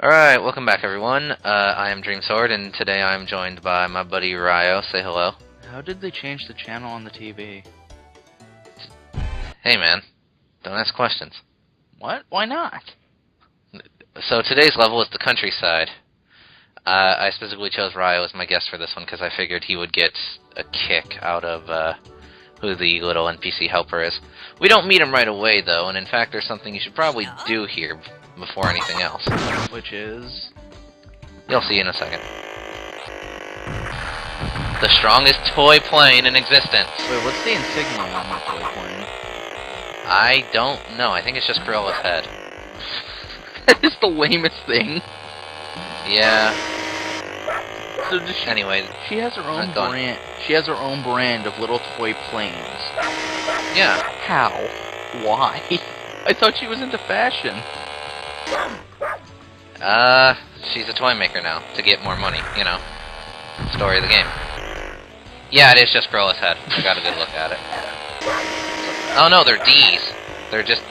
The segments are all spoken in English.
Alright, welcome back everyone. I am DreamSword, and today I'm joined by my buddy Ryo. Say hello. How did they change the channel on the TV? Hey man, don't ask questions. What? Why not? So today's level is the countryside. I specifically chose Ryo as my guest for this one because I figured he would get a kick out of who the little NPC helper is. We don't meet him right away though, and in fact there's something you should probably do here before anything else. Which is... You'll see in a second. The strongest toy plane in existence. Wait, what's the insignia on the toy plane? I don't know. I think it's just Cruella's head. That is the lamest thing. Yeah. So does she, anyway, she has her own brand. She has her own brand of little toy planes. Yeah. How? Why? I thought she was into fashion. She's a toy maker now to get more money. You know, story of the game. Yeah, it is just Cruella's head. I got a good look at it. Oh no, they're D's. They're just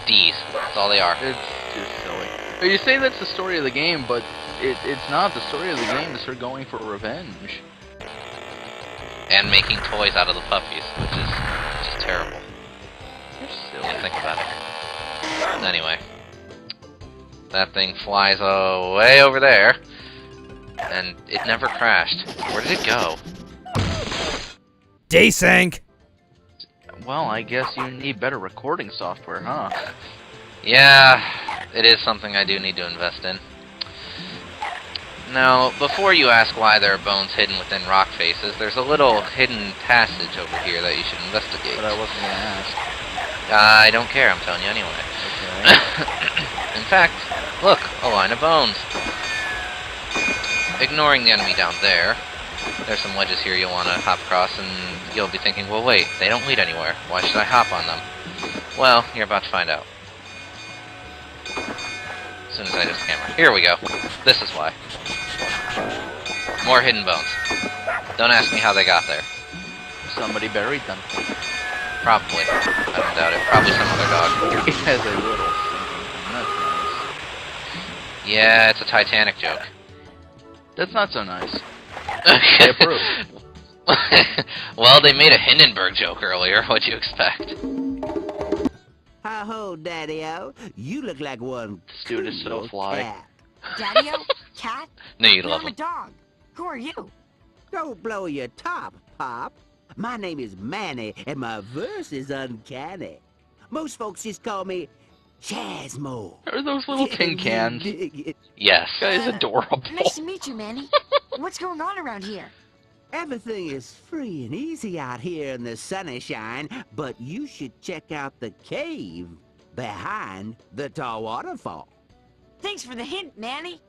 D's. That's all they are. It's just silly. But you say that's the story of the game, but it's not. The story of the game is her going for revenge. And making toys out of the puppies, which is just terrible. You're silly. Yeah, think about it. Anyway. That thing flies way over there. And it never crashed. Where did it go? Desync! Well, I guess you need better recording software, huh? Yeah, it is something I do need to invest in. Now, before you ask why there are bones hidden within rock faces, there's a little hidden passage over here that you should investigate. But I wasn't gonna ask. I don't care, I'm telling you anyway. Okay. In fact, look, a line of bones. Ignoring the enemy down there, there's some ledges here you'll want to hop across, and you'll be thinking, well wait, they don't lead anywhere. Why should I hop on them? Well, you're about to find out. As soon as I just camera. Here we go. This is why. More hidden bones. Don't ask me how they got there. Somebody buried them. Probably. I don't doubt it. Probably some other dog. It has a little sinking thing. That's nice. Yeah, it's a Titanic joke. That's not so nice. I approve. Well, they made a Hindenburg joke earlier. What'd you expect? Ho-ho, Daddy-o. You look like one This dude is so cool fly. cat. Daddy-o? Cat? No, you No, love I'm a them. dog. Who are you? Don't blow your top, Pop. My name is Manny, and my verse is uncanny. Most folks just call me Chasmo. Are those little tin cans? This Yes. guy is adorable. Nice to meet you, Manny. What's going on around here? Everything is free and easy out here in the sunshine, but you should check out the cave behind the tall waterfall. Thanks for the hint, Manny.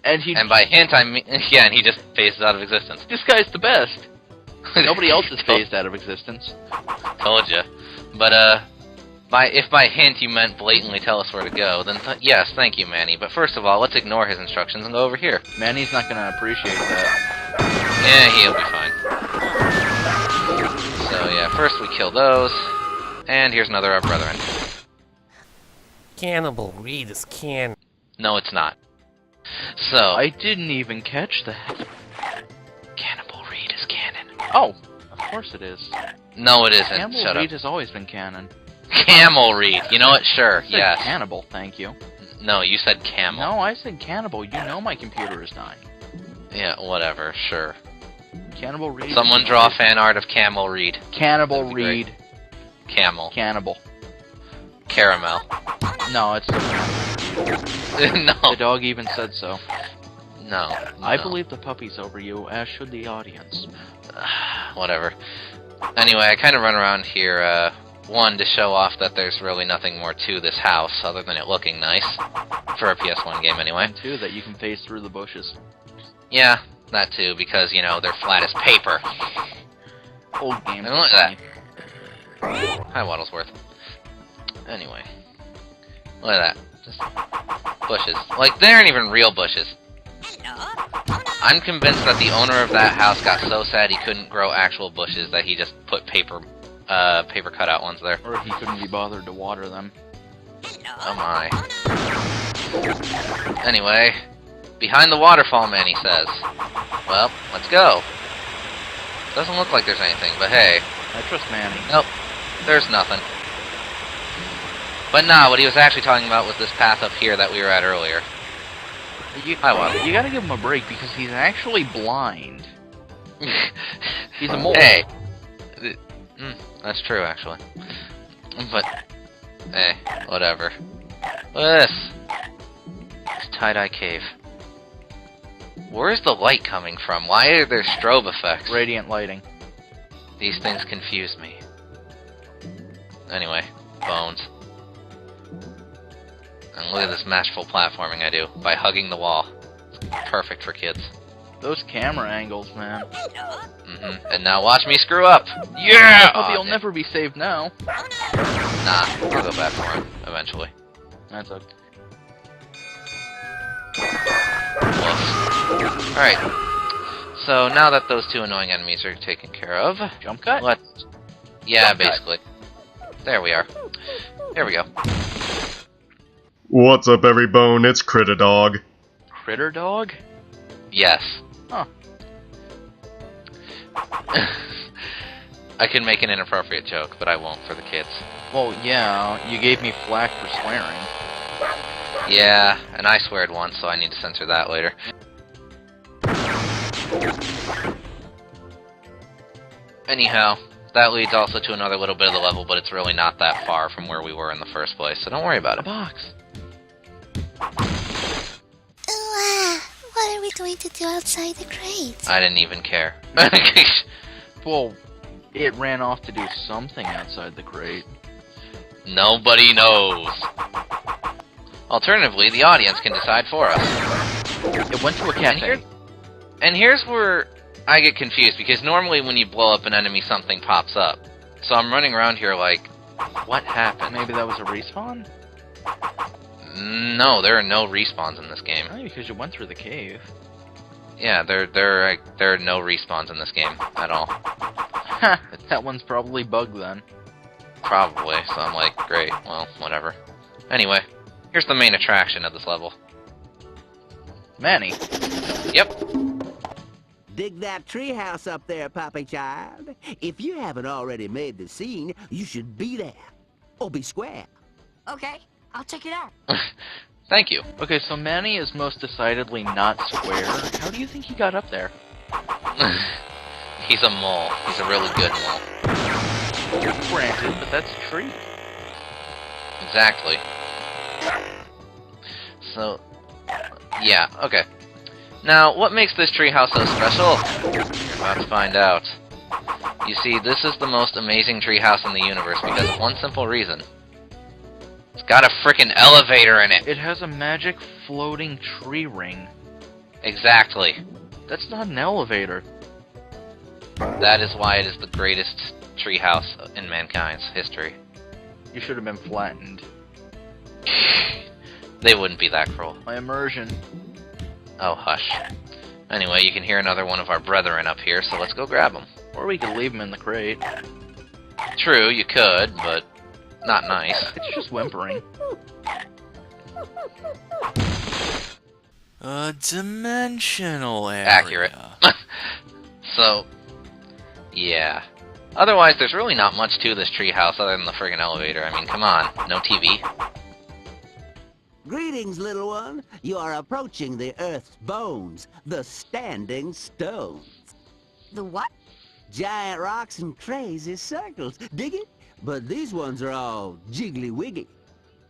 And by hint, I mean... Yeah, and he just phases out of existence. This guy's the best. Nobody else is phased out of existence. Told you. But, if by hint you meant blatantly tell us where to go, then yes, thank you, Manny. But first of all, let's ignore his instructions and go over here. Manny's not gonna appreciate that. Yeah, he'll be fine. So, yeah, first we kill those. And here's another of our brethren. Cannibal Reed is can. No, it's not. So... I didn't even catch that. Cannibal Reed is canon. Oh, of course it is. No, it isn't. Camel Shut Reed up. has always been canon. Camel Reed. You know what? Sure, I said yes. cannibal, thank you. No, you said camel. No, I said cannibal. You know my computer is dying. Yeah, whatever, sure. Cannibal Reed. Someone draw fan art of Camel Reed. Cannibal That'd be great. Reed. Camel. Cannibal. Caramel. No, it's still cannibal. No. The dog even said so. No. I no. believe the puppies over you, as should the audience. Whatever. Anyway, I kind of run around here, one, to show off that there's really nothing more to this house, other than it looking nice. For a PS1 game, anyway. And two, that you can phase through the bushes. Yeah, that too, because, you know, they're flat as paper. Old game. And look at that. Hi, Waddlesworth. Anyway. Look at that. Just bushes. Like, they aren't even real bushes. I'm convinced that the owner of that house got so sad he couldn't grow actual bushes that he just put paper cutout ones there. Or he couldn't be bothered to water them. Oh my. Anyway, behind the waterfall, Manny says. Well, let's go. Doesn't look like there's anything, but hey. I trust Manny. Nope, there's nothing. But nah, what he was actually talking about was this path up here that we were at earlier. You gotta give him a break because he's actually blind. He's a mole. Hey. That's true, actually. But, hey, whatever. Look at this. It's tie-dye cave. Where's the light coming from? Why are there strobe effects? Radiant lighting. These things confuse me. Anyway, bones. And look at this masterful platforming I do by hugging the wall. It's perfect for kids. Those camera angles, man. And now watch me screw up. Yeah! Puppy will never be saved now. Nah, I'll go back for him eventually. That's okay. Alright. So now that those two annoying enemies are taken care of, Jump cut? let's... Yeah, Jump cut. basically. There we are. There we go. What's up, every bone? It's Critter Dog. Critter dog? Yes. Huh. I can make an inappropriate joke, but I won't for the kids. Well, yeah, you gave me flack for swearing. Yeah, and I sweared once, so I need to censor that later. Anyhow, that leads also to another little bit of the level, but it's really not that far from where we were in the first place, so don't worry about A it. box. What are we going to do outside the crate? I didn't even care. Well, it ran off to do something outside the crate. Nobody knows. Alternatively, the audience can decide for us. It went to a cafe. And here's where I get confused, because normally when you blow up an enemy, something pops up. So I'm running around here like, what happened? Maybe that was a respawn? No, there are no respawns in this game. Probably because you went through the cave. Yeah, there are no respawns in this game at all. Ha! That one's probably bugged then. Probably, so I'm like, great, well, whatever. Anyway, here's the main attraction of this level. Manny. Yep. Dig that treehouse up there, puppy child. If you haven't already made the scene, you should be there. Or be square. Okay, I'll check it out. Thank you. Okay, so Manny is most decidedly not square. How do you think he got up there? He's a mole. He's a really good mole. Granted, but that's a treat. Exactly. So, yeah, okay. Now, what makes this treehouse so special? You're about to find out. You see, this is the most amazing treehouse in the universe because of one simple reason. It's got a frickin' elevator in it. It has a magic floating tree ring. Exactly. That's not an elevator. That is why it is the greatest treehouse in mankind's history. You should have been flattened. They wouldn't be that cruel. My immersion. Oh, hush. Anyway, you can hear another one of our brethren up here, so let's go grab them. Or we could leave him in the crate. True, you could, but not nice. It's just whimpering. A dimensional area. Accurate. So, yeah. Otherwise, there's really not much to this treehouse other than the friggin' elevator. I mean, come on. No TV. Greetings, little one. You are approaching the Earth's bones, the standing stones. The what? Giant rocks and crazy circles. Dig it? But these ones are all jiggly-wiggy.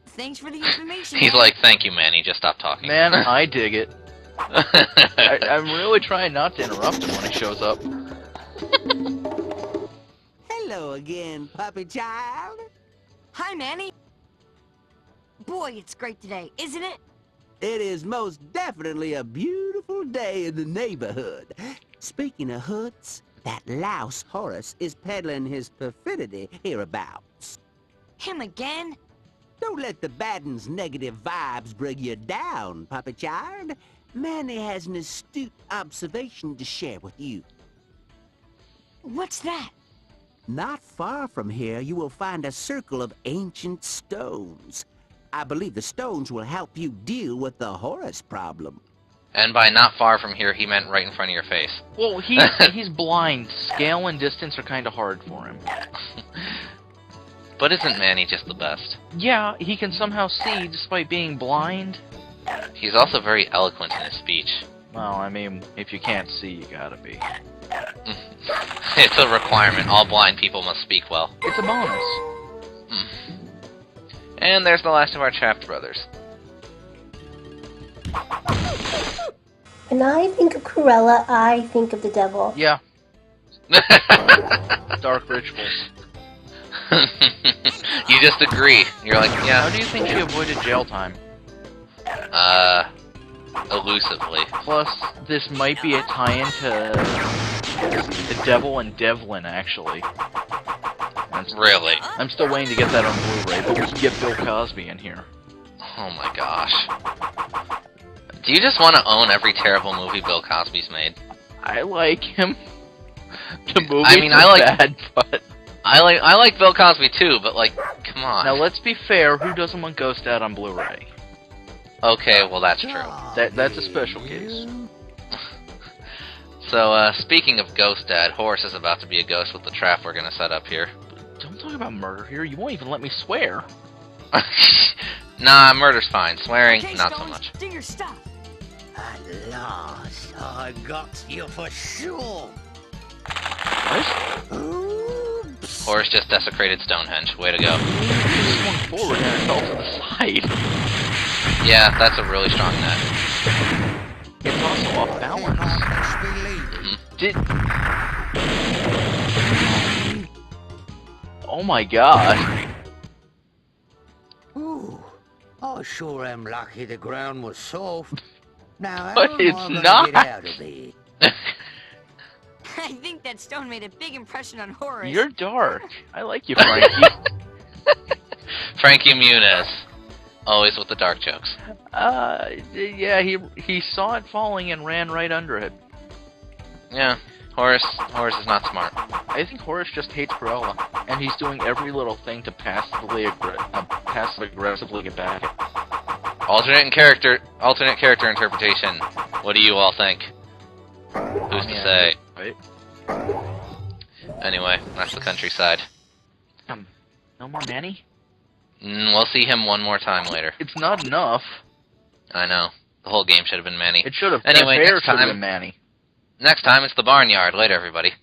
Thanks for the information. He's man. like, thank you, Manny, just stop talking. Man, I dig it. I'm really trying not to interrupt him when he shows up. Hello again, puppy child. Hi, Manny. Boy, it's great today, isn't it? It is most definitely a beautiful day in the neighborhood. Speaking of hoods, that louse Horace is peddling his perfidy hereabouts. Him again? Don't let the badden's negative vibes bring you down, puppy child. Manny has an astute observation to share with you. What's that? Not far from here, you will find a circle of ancient stones. I believe the stones will help you deal with the Horus problem. And by not far from here, he meant right in front of your face. Well, he's blind. Scale and distance are kind of hard for him. But isn't Manny just the best? Yeah, he can somehow see despite being blind. He's also very eloquent in his speech. Well, I mean, if you can't see, you gotta be. It's a requirement. All blind people must speak well. It's a bonus. And there's the last of our trapped brothers. When I think of Cruella, I think of the devil. Yeah. Dark rituals. You just agree. You're like, yeah. How do you think she avoided jail time? Elusively. Plus, this might be a tie-in to the Devil and Devlin, actually. Really? I'm still waiting to get that on Blu-ray, but we can get Bill Cosby in here. Oh my gosh. Do you just want to own every terrible movie Bill Cosby's made? I like him. The movie bad, but... I like Bill Cosby too, but like, come on. Now let's be fair, who doesn't want Ghost Dad on Blu-ray? Okay, well that's true. That's a special case. So, speaking of Ghost Dad, Horace is about to be a ghost with the trap we're gonna set up here. Don't talk about murder here, you won't even let me swear. Nah, murder's fine. Swearing, Okay, not so Stones, much. do your stuff. At last, I got you for sure. What? Oops. Horace just desecrated Stonehenge. Way to go. He swung forward and it fell to the side. Yeah, that's a really strong net. It's also off balance. Oh my god. Ooh, I sure am lucky the ground was soft. Now, But how it's am I not. gonna get out of here? I think that stone made a big impression on Horace. You're dark. I like you, Frankie. Frankie Muniz. Always with the dark jokes. Yeah, he saw it falling and ran right under it. Yeah, Horace is not smart. I think Horace just hates Cruella, and he's doing every little thing to passively aggressively get back at. Alternate character interpretation. What do you all think? Who's to say? Right? Anyway, that's the countryside. No more Manny? We'll see him one more time later. It's not enough. I know. The whole game should have been Manny. It should have. Anyway, that bear next should have time- been Manny. Next time, it's the barnyard. Later, everybody.